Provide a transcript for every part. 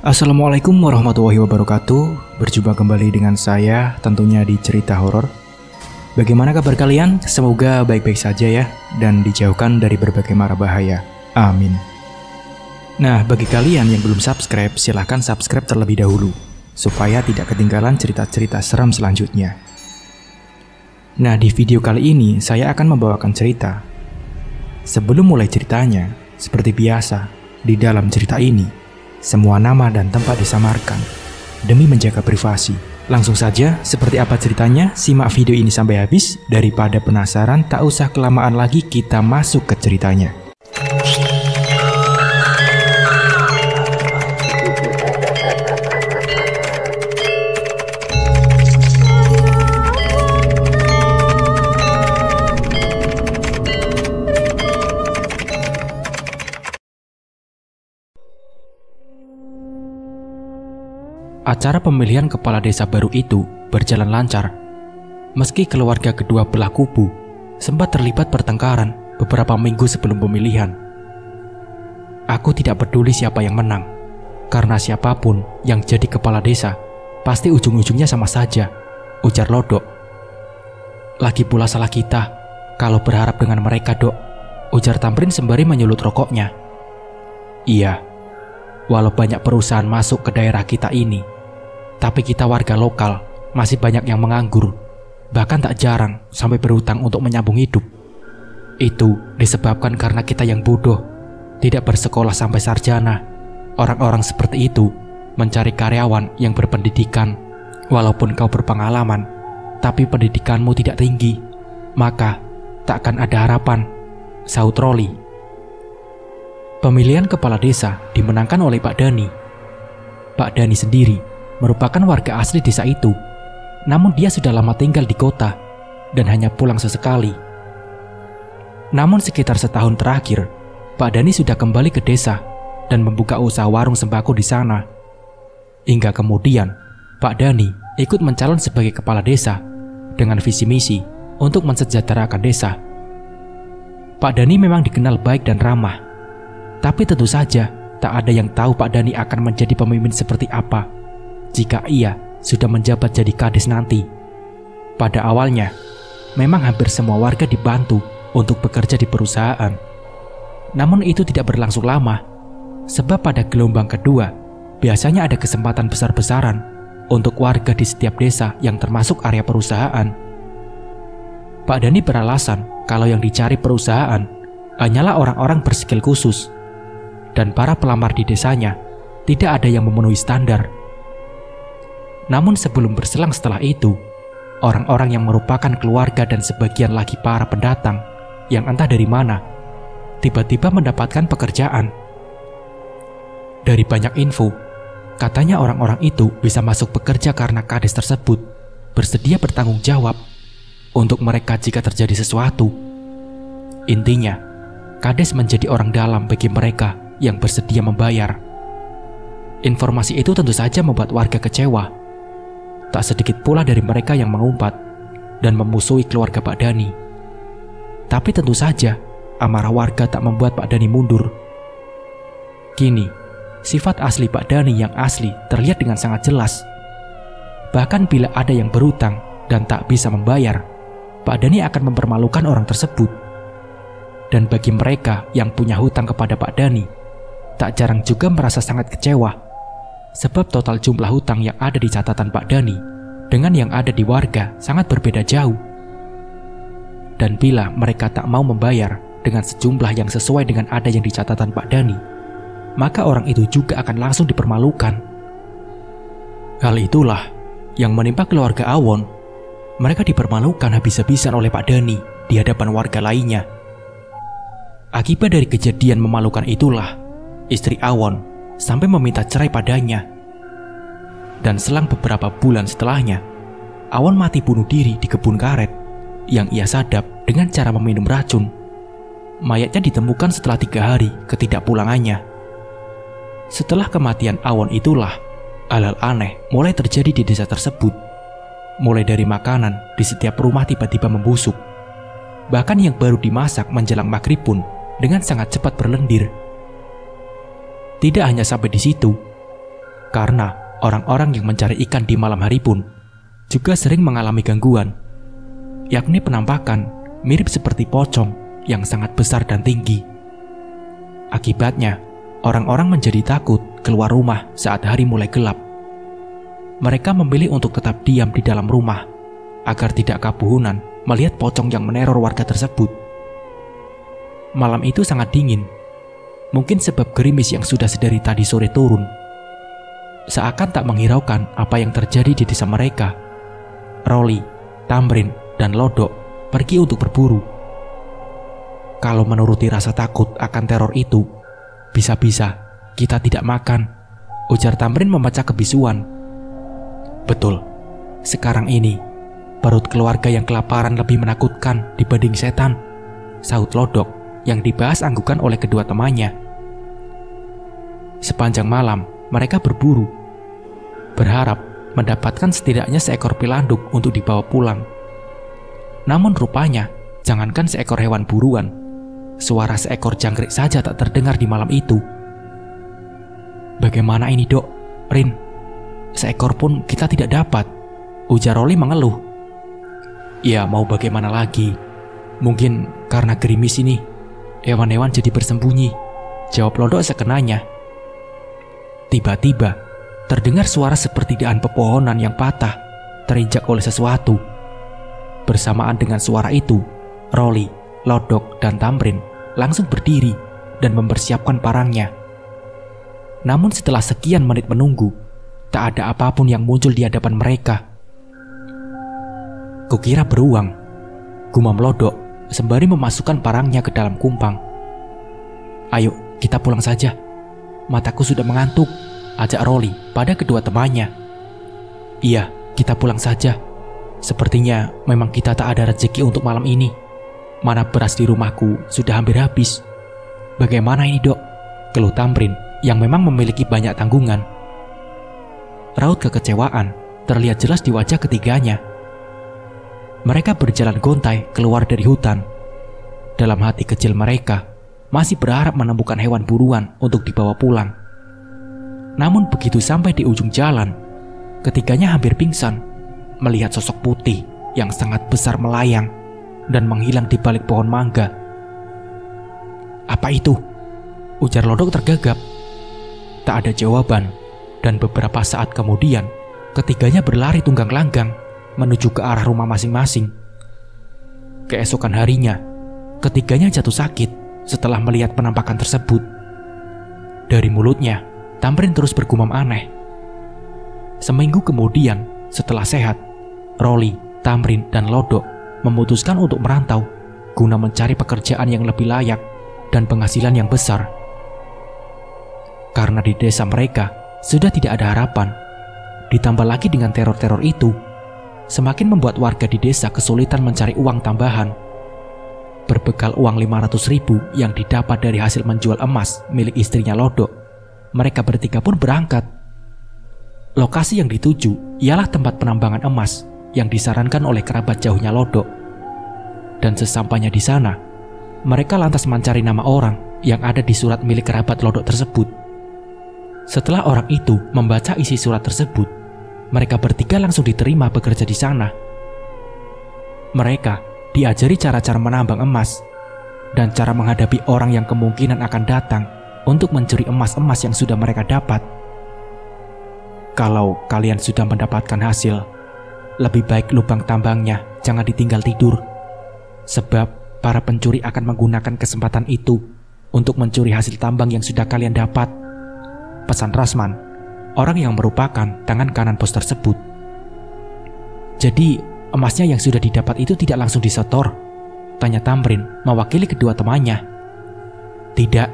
Assalamualaikum warahmatullahi wabarakatuh. Berjumpa kembali dengan saya tentunya di cerita horor. Bagaimana kabar kalian? Semoga baik-baik saja ya, dan dijauhkan dari berbagai mara bahaya. Amin. Nah, bagi kalian yang belum subscribe, silahkan subscribe terlebih dahulu supaya tidak ketinggalan cerita-cerita seram selanjutnya. Nah, di video kali ini saya akan membawakan cerita. Sebelum mulai ceritanya, seperti biasa, di dalam cerita ini semua nama dan tempat disamarkan demi menjaga privasi. Langsung saja, seperti apa ceritanya? Simak video ini sampai habis. Daripada penasaran, tak usah kelamaan lagi, kita masuk ke ceritanya. Acara pemilihan kepala desa baru itu berjalan lancar. Meski keluarga kedua belah kubu sempat terlibat pertengkaran beberapa minggu sebelum pemilihan. Aku tidak peduli siapa yang menang, karena siapapun yang jadi kepala desa pasti ujung-ujungnya sama saja, ujar Lodok. Lagi pula salah kita kalau berharap dengan mereka, Dok, ujar Tamrin sembari menyulut rokoknya. Iya, walau banyak perusahaan masuk ke daerah kita ini, tapi kita warga lokal masih banyak yang menganggur, bahkan tak jarang sampai berhutang untuk menyambung hidup. Itu disebabkan karena kita yang bodoh, tidak bersekolah sampai sarjana. Orang-orang seperti itu mencari karyawan yang berpendidikan. Walaupun kau berpengalaman, tapi pendidikanmu tidak tinggi, maka tak akan ada harapan, sahut Roli. Pemilihan kepala desa dimenangkan oleh Pak Dani. Pak Dani sendiri merupakan warga asli desa itu, namun dia sudah lama tinggal di kota dan hanya pulang sesekali. Namun sekitar setahun terakhir, Pak Dani sudah kembali ke desa dan membuka usaha warung sembako di sana. Hingga kemudian, Pak Dani ikut mencalon sebagai kepala desa dengan visi misi untuk mensejahterakan desa. Pak Dani memang dikenal baik dan ramah, tapi tentu saja tak ada yang tahu Pak Dani akan menjadi pemimpin seperti apa jika ia sudah menjabat jadi kades nanti. Pada awalnya, memang hampir semua warga dibantu untuk bekerja di perusahaan. Namun itu tidak berlangsung lama, sebab pada gelombang kedua, biasanya ada kesempatan besar-besaran untuk warga di setiap desa yang termasuk area perusahaan. Pak Dani beralasan kalau yang dicari perusahaan hanyalah orang-orang berskill khusus, dan para pelamar di desanya tidak ada yang memenuhi standar. Namun sebelum berselang setelah itu, orang-orang yang merupakan keluarga dan sebagian lagi para pendatang yang entah dari mana tiba-tiba mendapatkan pekerjaan. Dari banyak info, katanya orang-orang itu bisa masuk bekerja karena kades tersebut bersedia bertanggung jawab untuk mereka jika terjadi sesuatu. Intinya, kades menjadi orang dalam bagi mereka yang bersedia membayar. Informasi itu tentu saja membuat warga kecewa. Tak sedikit pula dari mereka yang mengumpat dan memusuhi keluarga Pak Dani. Tapi tentu saja, amarah warga tak membuat Pak Dani mundur. Kini, sifat asli Pak Dani yang asli terlihat dengan sangat jelas. Bahkan bila ada yang berhutang dan tak bisa membayar, Pak Dani akan mempermalukan orang tersebut. Dan bagi mereka yang punya hutang kepada Pak Dani, tak jarang juga merasa sangat kecewa, sebab total jumlah hutang yang ada di catatan Pak Dani dengan yang ada di warga sangat berbeda jauh. Dan bila mereka tak mau membayar dengan sejumlah yang sesuai dengan ada yang di catatan Pak Dani, maka orang itu juga akan langsung dipermalukan. Hal itulah yang menimpa keluarga Awon. Mereka dipermalukan habis-habisan oleh Pak Dani di hadapan warga lainnya. Akibat dari kejadian memalukan itulah, istri Awon sampai meminta cerai padanya. Dan selang beberapa bulan setelahnya, Awon mati bunuh diri di kebun karet yang ia sadap dengan cara meminum racun. Mayatnya ditemukan setelah 3 hari ketidakpulangannya. Setelah kematian Awon itulah, hal-hal aneh mulai terjadi di desa tersebut. Mulai dari makanan di setiap rumah tiba-tiba membusuk. Bahkan yang baru dimasak menjelang maghrib pun dengan sangat cepat berlendir. Tidak hanya sampai di situ, Karena orang-orang yang mencari ikan di malam hari pun juga sering mengalami gangguan, yakni penampakan mirip seperti pocong yang sangat besar dan tinggi. Akibatnya, orang-orang menjadi takut keluar rumah saat hari mulai gelap. Mereka memilih untuk tetap diam di dalam rumah agar tidak kabuhunan melihat pocong yang meneror warga tersebut. Malam itu sangat dingin, mungkin sebab gerimis yang sudah sedari tadi sore turun. Seakan tak menghiraukan apa yang terjadi di desa mereka, Rolly, Tamrin, dan Lodok pergi untuk berburu. Kalau menuruti rasa takut akan teror itu, bisa-bisa kita tidak makan, ujar Tamrin membaca kebisuan. Betul, sekarang ini perut keluarga yang kelaparan lebih menakutkan dibanding setan, sahut Lodok yang dibahas anggukan oleh kedua temannya. Sepanjang malam mereka berburu, berharap mendapatkan setidaknya seekor pilanduk untuk dibawa pulang. Namun rupanya, jangankan seekor hewan buruan, suara seekor jangkrik saja tak terdengar di malam itu. Bagaimana ini, Dok? Rin, seekor pun kita tidak dapat, ujar Rolly mengeluh. Ya, mau bagaimana lagi? Mungkin karena gerimis ini, hewan-hewan jadi bersembunyi, jawab Lodok sekenanya. Tiba-tiba, terdengar suara seperti daan pepohonan yang patah, terinjak oleh sesuatu. Bersamaan dengan suara itu, Rolly, Lodok, dan Tamrin langsung berdiri dan mempersiapkan parangnya. Namun setelah sekian menit menunggu, tak ada apapun yang muncul di hadapan mereka. Kukira beruang, gumam Lodok sembari memasukkan parangnya ke dalam kumpang. Ayo, kita pulang saja. Mataku sudah mengantuk, ajak Rolly pada kedua temannya. Iya, kita pulang saja. Sepertinya memang kita tak ada rezeki untuk malam ini. Mana beras di rumahku sudah hampir habis. Bagaimana ini, Dok? Keluh Tamrin yang memang memiliki banyak tanggungan. Raut kekecewaan terlihat jelas di wajah ketiganya. Mereka berjalan gontai keluar dari hutan. Dalam hati kecil mereka masih berharap menemukan hewan buruan untuk dibawa pulang. Namun begitu sampai di ujung jalan, ketiganya hampir pingsan melihat sosok putih yang sangat besar melayang dan menghilang di balik pohon mangga. Apa itu? Ujar Lodok tergagap. Tak ada jawaban, dan beberapa saat kemudian ketiganya berlari tunggang langgang menuju ke arah rumah masing-masing. Keesokan harinya, ketiganya jatuh sakit setelah melihat penampakan tersebut. Dari mulutnya, Tamrin terus bergumam aneh. Seminggu kemudian, setelah sehat, Rolly, Tamrin, dan Lodok memutuskan untuk merantau guna mencari pekerjaan yang lebih layak dan penghasilan yang besar. Karena di desa mereka sudah tidak ada harapan, ditambah lagi dengan teror-teror itu, semakin membuat warga di desa kesulitan mencari uang tambahan. Berbekal uang 500.000 yang didapat dari hasil menjual emas milik istrinya Lodok, mereka bertiga pun berangkat. Lokasi yang dituju ialah tempat penambangan emas yang disarankan oleh kerabat jauhnya Lodok. Dan sesampainya di sana, mereka lantas mencari nama orang yang ada di surat milik kerabat Lodok tersebut. Setelah orang itu membaca isi surat tersebut, mereka bertiga langsung diterima bekerja di sana. Mereka diajari cara-cara menambang emas dan cara menghadapi orang yang kemungkinan akan datang untuk mencuri emas-emas yang sudah mereka dapat. Kalau kalian sudah mendapatkan hasil, lebih baik lubang tambangnya jangan ditinggal tidur, sebab para pencuri akan menggunakan kesempatan itu untuk mencuri hasil tambang yang sudah kalian dapat, pesan Rasman, orang yang merupakan tangan kanan bos tersebut. Jadi emasnya yang sudah didapat itu tidak langsung disetor? Tanya Tamrin mewakili kedua temannya. Tidak,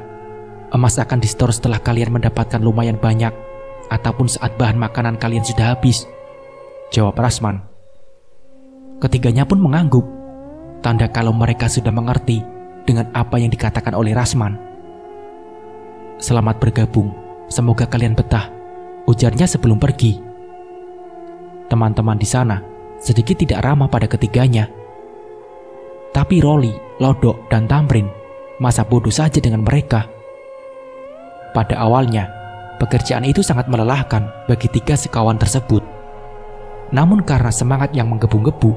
emas akan disetor setelah kalian mendapatkan lumayan banyak ataupun saat bahan makanan kalian sudah habis, jawab Rasman. Ketiganya pun mengangguk, tanda kalau mereka sudah mengerti dengan apa yang dikatakan oleh Rasman. Selamat bergabung, semoga kalian betah, ujarnya sebelum pergi. Teman-teman di sana sedikit tidak ramah pada ketiganya. Tapi Rolly, Lodok, dan Tamrin masa bodoh saja dengan mereka. Pada awalnya, pekerjaan itu sangat melelahkan bagi 3 sekawan tersebut. Namun karena semangat yang menggebu-gebu,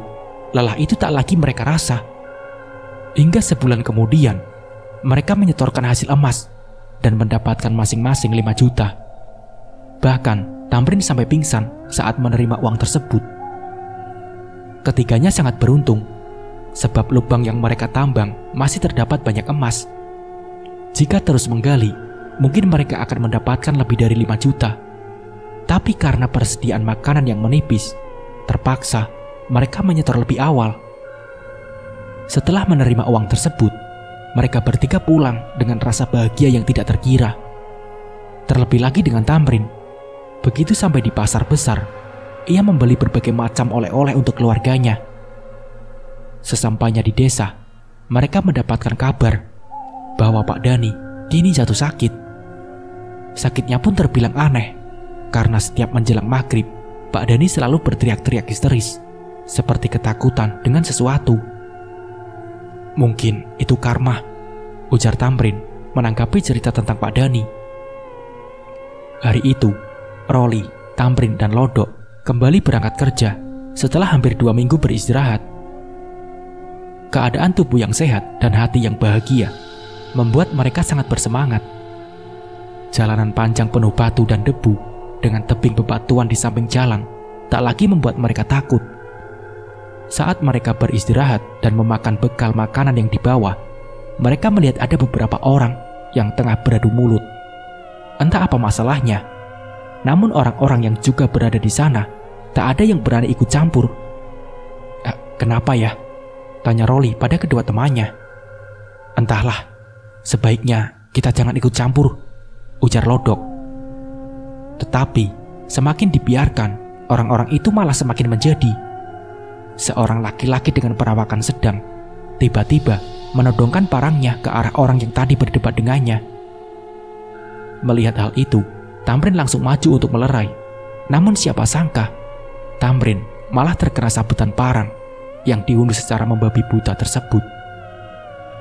lelah itu tak lagi mereka rasa. Hingga sebulan kemudian, mereka menyetorkan hasil emas dan mendapatkan masing-masing 5 juta. Bahkan, Tamrin sampai pingsan saat menerima uang tersebut. Ketiganya sangat beruntung, sebab lubang yang mereka tambang masih terdapat banyak emas. Jika terus menggali, mungkin mereka akan mendapatkan lebih dari 5 juta. Tapi karena persediaan makanan yang menipis, terpaksa mereka menyetor lebih awal. Setelah menerima uang tersebut, mereka bertiga pulang dengan rasa bahagia yang tidak terkira. Terlebih lagi dengan Tamrin. Begitu sampai di pasar besar, ia membeli berbagai macam oleh-oleh untuk keluarganya. Sesampainya di desa, mereka mendapatkan kabar bahwa Pak Dhani kini jatuh sakit. Sakitnya pun terbilang aneh, karena setiap menjelang maghrib, Pak Dhani selalu berteriak-teriak histeris, seperti ketakutan dengan sesuatu. Mungkin itu karma, ujar Tamrin menanggapi cerita tentang Pak Dhani. Hari itu, Roli, Tamrin, dan Lodok kembali berangkat kerja setelah hampir 2 minggu beristirahat. Keadaan tubuh yang sehat dan hati yang bahagia membuat mereka sangat bersemangat. Jalanan panjang penuh batu dan debu dengan tebing bebatuan di samping jalan tak lagi membuat mereka takut. Saat mereka beristirahat dan memakan bekal makanan yang dibawa, mereka melihat ada beberapa orang yang tengah beradu mulut. Entah apa masalahnya, namun orang-orang yang juga berada di sana tak ada yang berani ikut campur. Kenapa ya? Tanya Roli pada kedua temannya. Entahlah, sebaiknya kita jangan ikut campur, ujar Lodok. Tetapi semakin dibiarkan, orang-orang itu malah semakin menjadi. Seorang laki-laki dengan perawakan sedang tiba-tiba menodongkan parangnya ke arah orang yang tadi berdebat dengannya. Melihat hal itu, Tamrin langsung maju untuk melerai. Namun siapa sangka, Tamrin malah terkena sabetan parang yang diunduh secara membabi buta tersebut.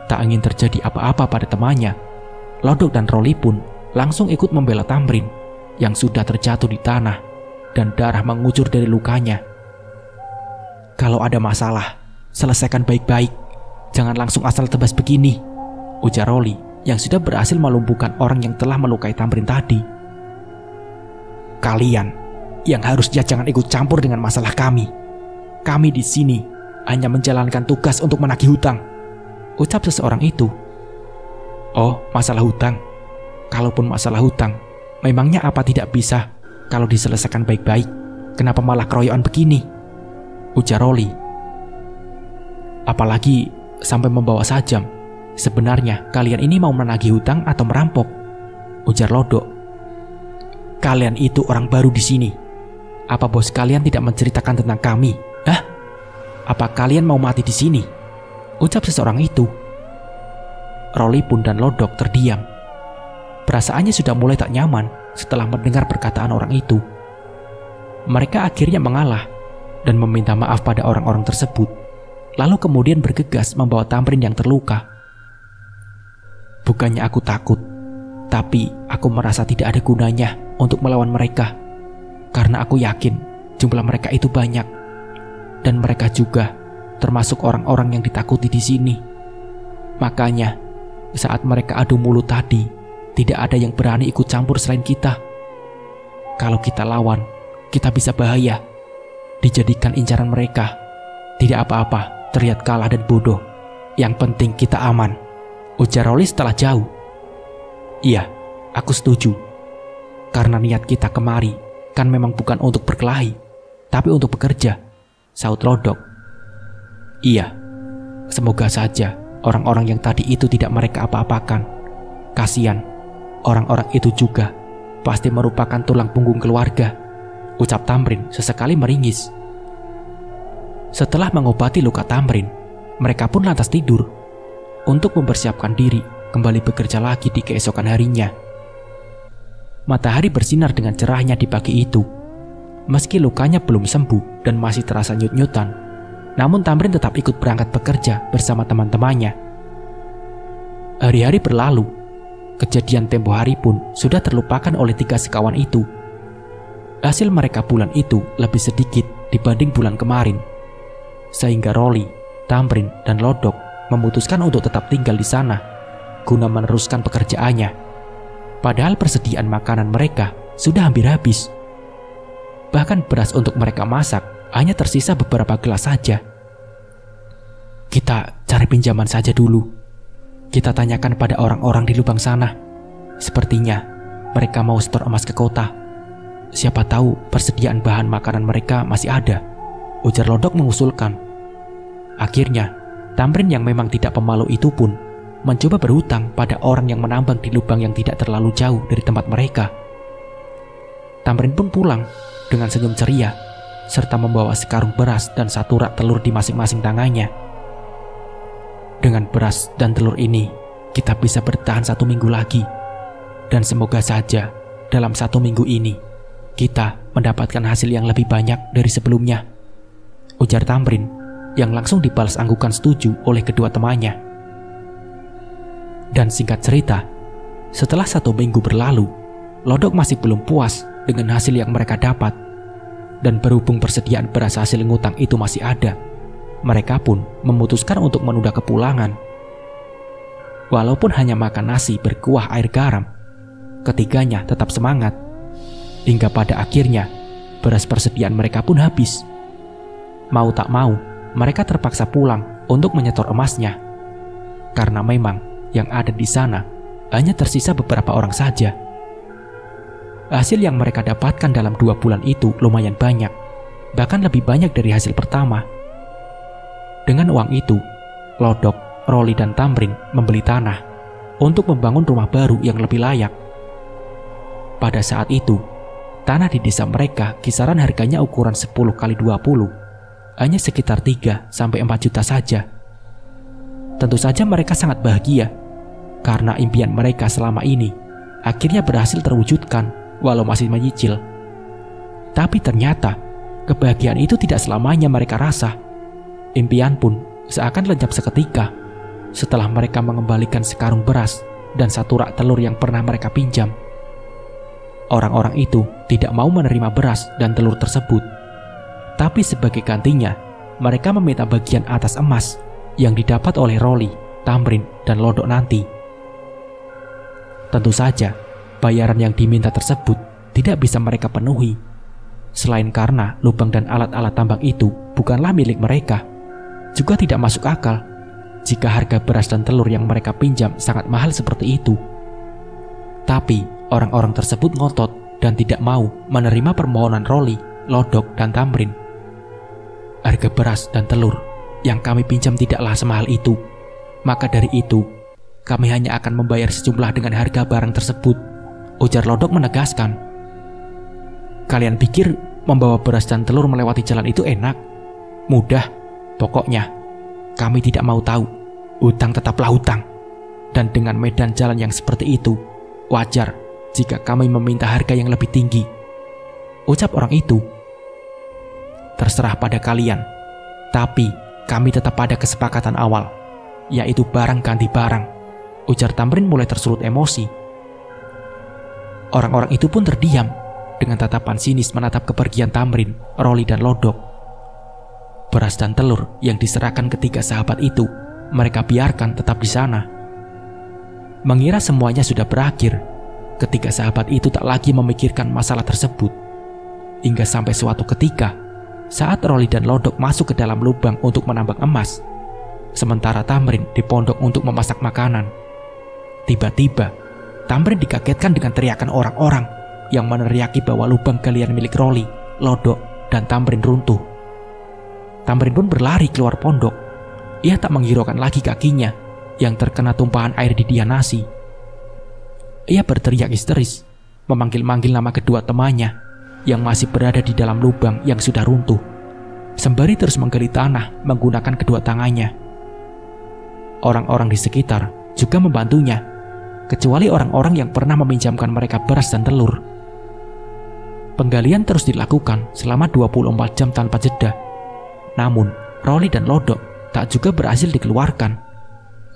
Tak ingin terjadi apa-apa pada temannya, Lodok dan Roli pun langsung ikut membela Tamrin yang sudah terjatuh di tanah dan darah mengucur dari lukanya. Kalau ada masalah, selesaikan baik-baik, jangan langsung asal tebas begini, ujar Roli yang sudah berhasil melumpuhkan orang yang telah melukai Tamrin tadi. Kalian yang harusnya jangan ikut campur dengan masalah kami. Kami di sini hanya menjalankan tugas untuk menagih hutang, ucap seseorang itu. Oh, masalah hutang. Kalaupun masalah hutang, memangnya apa tidak bisa kalau diselesaikan baik-baik? Kenapa malah keroyokan begini? Ujar Roli. Apalagi sampai membawa sajam. Sebenarnya kalian ini mau menagih hutang atau merampok? Ujar Lodok. Kalian itu orang baru di sini. Apa bos kalian tidak menceritakan tentang kami? Hah? Apa kalian mau mati di sini? Ucap seseorang itu. Roli pun dan Lodok terdiam. Perasaannya sudah mulai tak nyaman setelah mendengar perkataan orang itu. Mereka akhirnya mengalah dan meminta maaf pada orang-orang tersebut. Lalu kemudian bergegas membawa Tamrin yang terluka. Bukannya aku takut, tapi aku merasa tidak ada gunanya untuk melawan mereka. Karena aku yakin jumlah mereka itu banyak. Dan mereka juga termasuk orang-orang yang ditakuti di sini. Makanya saat mereka adu mulut tadi, tidak ada yang berani ikut campur selain kita. Kalau kita lawan, kita bisa bahaya, dijadikan incaran mereka. Tidak apa-apa terlihat kalah dan bodoh. Yang penting kita aman, ujar Roli setelah jauh. Iya, aku setuju. Karena niat kita kemari kan memang bukan untuk berkelahi, tapi untuk bekerja, saut Lodok. Iya, semoga saja orang-orang yang tadi itu tidak mereka apa-apakan. Kasian, orang-orang itu juga pasti merupakan tulang punggung keluarga, ucap Tamrin sesekali meringis. Setelah mengobati luka Tamrin, mereka pun lantas tidur untuk mempersiapkan diri kembali bekerja lagi di keesokan harinya. Matahari bersinar dengan cerahnya di pagi itu. Meski lukanya belum sembuh dan masih terasa nyut-nyutan, namun Tamrin tetap ikut berangkat bekerja bersama teman-temannya. Hari-hari berlalu. kejadian tempo hari pun sudah terlupakan oleh 3 sekawan itu. Hasil mereka bulan itu lebih sedikit dibanding bulan kemarin, sehingga Rolly, Tamrin, dan Lodok memutuskan untuk tetap tinggal di sana guna meneruskan pekerjaannya. Padahal persediaan makanan mereka sudah hampir habis. Bahkan beras untuk mereka masak hanya tersisa beberapa gelas saja. Kita cari pinjaman saja dulu. Kita tanyakan pada orang-orang di lubang sana. Sepertinya mereka mau setor emas ke kota. Siapa tahu persediaan bahan makanan mereka masih ada, ujar Lodok mengusulkan. Akhirnya, Tamrin yang memang tidak pemalu itu pun mencoba berhutang pada orang yang menambang di lubang yang tidak terlalu jauh dari tempat mereka. Tamrin pun pulang dengan senyum ceria, serta membawa sekarung beras dan 1 rak telur di masing-masing tangannya. Dengan beras dan telur ini, kita bisa bertahan 1 minggu lagi. Dan semoga saja dalam 1 minggu ini, kita mendapatkan hasil yang lebih banyak dari sebelumnya, ujar Tamrin, yang langsung dibalas anggukan setuju oleh kedua temannya. Dan singkat cerita, setelah 1 minggu berlalu, Lodok masih belum puas dengan hasil yang mereka dapat. Dan berhubung persediaan beras hasil ngutang itu masih ada, mereka pun memutuskan untuk menunda kepulangan. Walaupun hanya makan nasi berkuah air garam, ketiganya tetap semangat. Hingga pada akhirnya, beras persediaan mereka pun habis. Mau tak mau, mereka terpaksa pulang untuk menyetor emasnya. Karena memang yang ada di sana hanya tersisa beberapa orang saja. Hasil yang mereka dapatkan dalam 2 bulan itu lumayan banyak, bahkan lebih banyak dari hasil pertama. Dengan uang itu, Lodok, Rolly, dan Tamrin membeli tanah untuk membangun rumah baru yang lebih layak. Pada saat itu, tanah di desa mereka kisaran harganya ukuran 10 kali 20, hanya sekitar 3-4 juta saja. Tentu saja mereka sangat bahagia, karena impian mereka selama ini akhirnya berhasil terwujudkan walau masih menyicil. Tapi ternyata, kebahagiaan itu tidak selamanya mereka rasa. Impian pun seakan lenyap seketika setelah mereka mengembalikan sekarung beras dan 1 rak telur yang pernah mereka pinjam. Orang-orang itu tidak mau menerima beras dan telur tersebut. Tapi sebagai gantinya, mereka meminta bagian atas emas yang didapat oleh Rolly, Tamrin, dan Lodok nanti. Tentu saja, bayaran yang diminta tersebut tidak bisa mereka penuhi. Selain karena lubang dan alat-alat tambang itu bukanlah milik mereka, juga tidak masuk akal jika harga beras dan telur yang mereka pinjam sangat mahal seperti itu. Tapi orang-orang tersebut ngotot dan tidak mau menerima permohonan Rolly, Lodok, dan Tamrin. Harga beras dan telur yang kami pinjam tidaklah semahal itu. Maka dari itu, kami hanya akan membayar sejumlah dengan harga barang tersebut, ujar Lodok menegaskan. Kalian pikir membawa beras dan telur melewati jalan itu enak? Mudah. Pokoknya, kami tidak mau tahu. Hutang tetaplah hutang. Dan dengan medan jalan yang seperti itu, wajar jika kami meminta harga yang lebih tinggi, ucap orang itu. Terserah pada kalian, tapi kami tetap pada kesepakatan awal, yaitu barang ganti barang, ujar Tamrin mulai tersulut emosi. Orang-orang itu pun terdiam dengan tatapan sinis menatap kepergian Tamrin, Rolly, dan Lodok. Beras dan telur yang diserahkan ketiga sahabat itu mereka biarkan tetap di sana. Mengira semuanya sudah berakhir, ketiga sahabat itu tak lagi memikirkan masalah tersebut. Hingga sampai suatu ketika, saat Rolly dan Lodok masuk ke dalam lubang untuk menambang emas, sementara Tamrin di pondok untuk memasak makanan. Tiba-tiba, Tamrin dikagetkan dengan teriakan orang-orang yang meneriaki bahwa lubang galian milik Rolly, Lodok, dan Tamrin runtuh. Tamrin pun berlari keluar pondok. Ia tak menghiraukan lagi kakinya yang terkena tumpahan air di dian nasi. Ia berteriak histeris, memanggil-manggil nama kedua temannya yang masih berada di dalam lubang yang sudah runtuh, sembari terus menggali tanah menggunakan kedua tangannya. Orang-orang di sekitar juga membantunya, kecuali orang-orang yang pernah meminjamkan mereka beras dan telur. Penggalian terus dilakukan selama 24 jam tanpa jeda. Namun, Rolly dan Lodok tak juga berhasil dikeluarkan,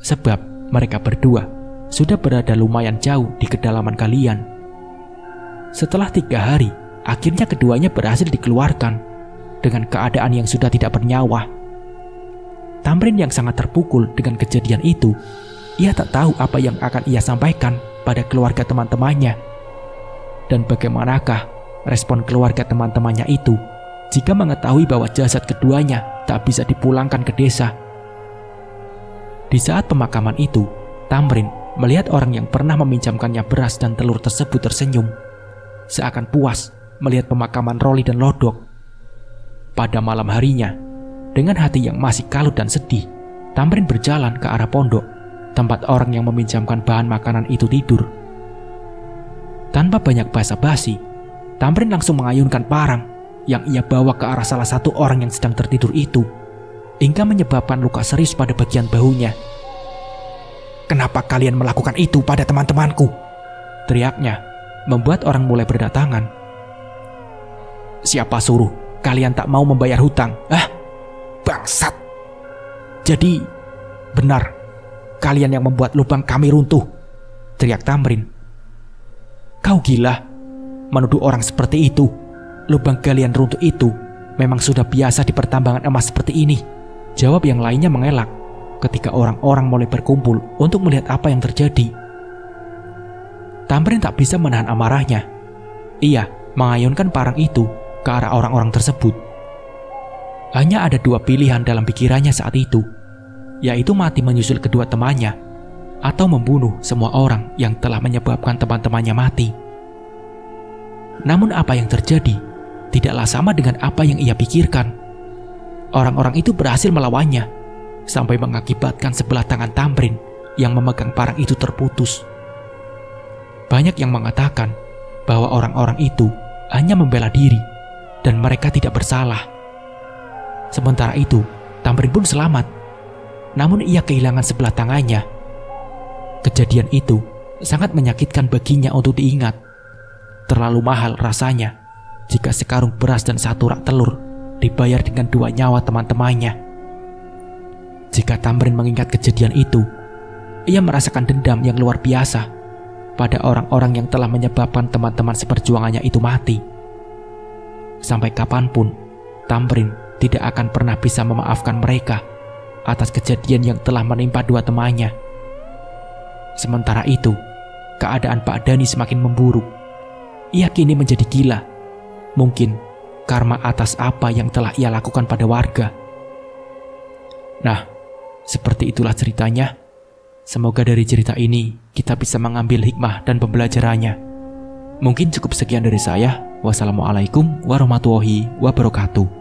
sebab mereka berdua sudah berada lumayan jauh di kedalaman galian. Setelah 3 hari, akhirnya keduanya berhasil dikeluarkan dengan keadaan yang sudah tidak bernyawa. Tamrin yang sangat terpukul dengan kejadian itu, ia tak tahu apa yang akan ia sampaikan pada keluarga teman-temannya. Dan bagaimanakah respon keluarga teman-temannya itu jika mengetahui bahwa jasad keduanya tak bisa dipulangkan ke desa. Di saat pemakaman itu, Tamrin melihat orang yang pernah meminjamkannya beras dan telur tersebut tersenyum, seakan puas melihat pemakaman Roli dan Lodok. Pada malam harinya, dengan hati yang masih kalut dan sedih, Tamrin berjalan ke arah pondok, tempat orang yang meminjamkan bahan makanan itu tidur. Tanpa banyak basa-basi, Tamrin langsung mengayunkan parang yang ia bawa ke arah salah satu orang yang sedang tertidur itu, hingga menyebabkan luka serius pada bagian bahunya. "Kenapa kalian melakukan itu pada teman-temanku?" teriaknya, membuat orang mulai berdatangan. "Siapa suruh kalian tak mau membayar hutang? Bangsat! Jadi, benar, kalian yang membuat lubang kami runtuh," teriak Tamrin. "Kau gila menuduh orang seperti itu. Lubang galian runtuh itu memang sudah biasa di pertambangan emas seperti ini," jawab yang lainnya mengelak ketika orang-orang mulai berkumpul untuk melihat apa yang terjadi. Tamrin tak bisa menahan amarahnya. Ia mengayunkan parang itu ke arah orang-orang tersebut. Hanya ada 2 pilihan dalam pikirannya saat itu, yaitu mati menyusul kedua temannya atau membunuh semua orang yang telah menyebabkan teman-temannya mati. Namun apa yang terjadi tidaklah sama dengan apa yang ia pikirkan. Orang-orang itu berhasil melawannya, sampai mengakibatkan sebelah tangan Tamrin yang memegang parang itu terputus. Banyak yang mengatakan bahwa orang-orang itu hanya membela diri dan mereka tidak bersalah. Sementara itu, Tamrin pun selamat, namun ia kehilangan sebelah tangannya. Kejadian itu sangat menyakitkan baginya untuk diingat. Terlalu mahal rasanya jika sekarung beras dan 1 rak telur dibayar dengan 2 nyawa teman-temannya. Jika Tamrin mengingat kejadian itu, ia merasakan dendam yang luar biasa pada orang-orang yang telah menyebabkan teman-teman seperjuangannya itu mati. Sampai kapanpun, Tamrin tidak akan pernah bisa memaafkan mereka atas kejadian yang telah menimpa 2 temannya. Sementara itu, keadaan Pak Dhani semakin memburuk. Ia kini menjadi gila, mungkin karma atas apa yang telah ia lakukan pada warga. Nah, seperti itulah ceritanya. Semoga dari cerita ini kita bisa mengambil hikmah dan pembelajarannya. Mungkin cukup sekian dari saya. Wassalamualaikum warahmatullahi wabarakatuh.